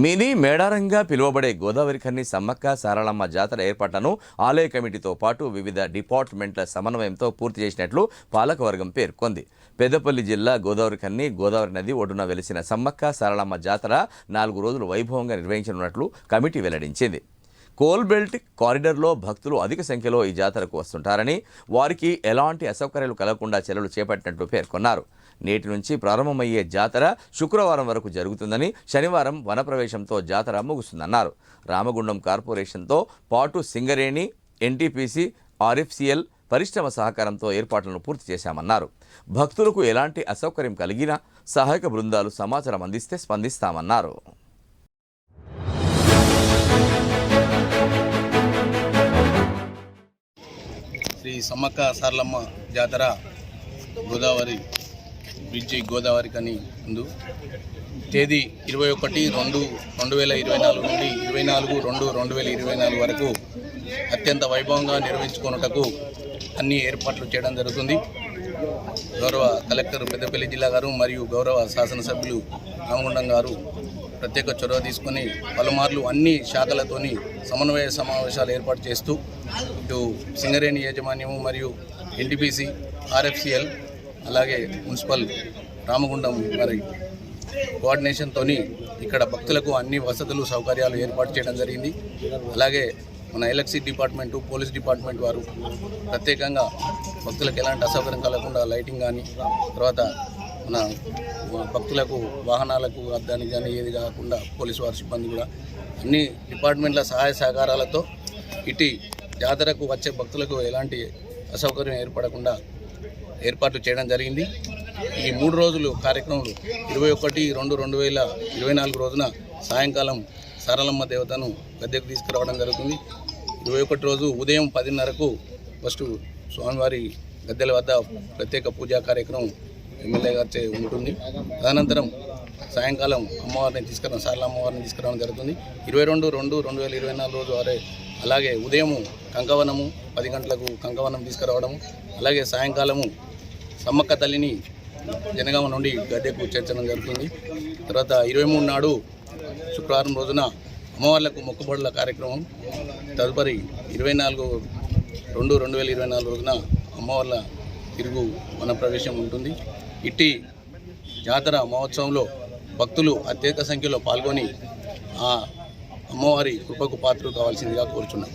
Mini మేడారంగా పిలువబడే గోదావరి ఖన్ని సమ్మక్క సారళమ్మ జాతర ఏర్పాట్లను ఆలయ కమిటీతో పాటు వివిధ డిపార్ట్మెంట్ల సమన్వయంతో పూర్తి చేసినట్లు పాలకవర్గం పేర్కొంది. పెద్దపల్లి జిల్లా గోదావరి ఖన్ని గోదావరి నది ఒడ్డున వెలిసిన సమ్మక్క సారళమ్మ జాతర 4 రోజులు వైభవంగా నిర్వహించనున్నట్లు కమిటీ వెల్లడించింది. కోల్బెల్ట్ కారిడార్లో భక్తులు అధిక సంఖ్యలో ఈ జాతరకు వస్తుంటారని, వారికి ఎలాంటి అసౌకర్యాలు కలగకుండా చర్యలు చేపట్టినట్లు పేర్కొన్నారు. నేటి నుంచి ప్రారంభమయ్యే జాతర శుక్రవారం వరకు జరుగుతుందని, శనివారం వనప్రవేశంతో జాతర ముగుస్తుందన్నారు. రామగుండం కార్పొరేషన్తో పాటు సింగరేణి, ఎన్టీపీసీ, ఆర్ఎఫ్సిఎల్ పరిశ్రమ సహకారంతో ఏర్పాట్లను పూర్తి చేశామన్నారు. భక్తులకు ఎలాంటి అసౌకర్యం కలిగినా సహాయక బృందాలు సమాచారం అందిస్తే స్పందిస్తామన్నారు. శ్రీ సమ్మక్క సారళమ్మ జాతర గోదావరి బ్రిడ్జి గోదావరి ఖని ముందు తేదీ 21/2/2024 నుండి 24/2/2024 వరకు అత్యంత వైభవంగా నిర్వహించుకొనుటకు అన్ని ఏర్పాట్లు చేయడం జరుగుతుంది. గౌరవ కలెక్టర్ పెద్దపల్లి జిల్లా గారు మరియు గౌరవ శాసనసభ్యులు రామగుండం గారు ప్రత్యేక చొరవ తీసుకొని పలుమార్లు అన్ని శాఖలతోని సమన్వయ సమావేశాలు ఏర్పాటు చేస్తూ ఇటు సింగరేణి యాజమాన్యము మరియు ఎన్టీపీసీ, ఆర్ఎఫ్సిఎల్ అలాగే మున్సిపల్ రామగుండం వారి కోఆర్డినేషన్తో ఇక్కడ భక్తులకు అన్ని వసతులు సౌకర్యాలు ఏర్పాటు చేయడం జరిగింది. అలాగే మన ఎలక్ట్రిసిటీ డిపార్ట్మెంటు, పోలీస్ డిపార్ట్మెంట్ వారు ప్రత్యేకంగా భక్తులకు ఎలాంటి అసౌకర్యం కలగకుండా లైటింగ్ కానీ, తర్వాత మన భక్తులకు వాహనాలకు అద్దానికి కానీ ఏది కాకుండా పోలీసు వారి సిబ్బంది కూడా అన్ని డిపార్ట్మెంట్ల సహాయ సహకారాలతో ఇటు జాతరకు వచ్చే భక్తులకు ఎలాంటి అసౌకర్యం ఏర్పడకుండా ఏర్పాట్లు చేయడం జరిగింది. ఈ 3 రోజులు కార్యక్రమాలు 21/2/2024 రోజున సాయంకాలం సారళమ్మ దేవతను గద్దెకు తీసుకురావడం జరుగుతుంది. 21 రోజు ఉదయం 10:30కు ఫస్ట్ స్వామివారి గద్దెల వద్ద ప్రత్యేక పూజా కార్యక్రమం ఎమ్మెల్యే గారిచే ఉంటుంది. తదనంతరం సాయంకాలం సారళ అమ్మవారిని తీసుకురావడం జరుగుతుంది. 22/2/2024 రోజు అలాగే ఉదయం కంకవనము 10 గంటలకు కంకవనం తీసుకురావడము, అలాగే సాయంకాలము సమ్మక్క తల్లిని జనగామ నుండి గద్దెకు చేర్చడం జరుగుతుంది. తర్వాత 23 నాడు శుక్రవారం రోజున అమ్మవార్లకు మొక్కుబడుల కార్యక్రమం, తదుపరి 24/2/2024 రోజున అమ్మవార్ల తిరుగు వనప్రవేశం ఉంటుంది. ఇట్టి జాతర మహోత్సవంలో భక్తులు అత్యధిక సంఖ్యలో పాల్గొని ఆ అమ్మవారి కృపకు పాత్రలు కావాల్సిందిగా కోరుచున్నాం.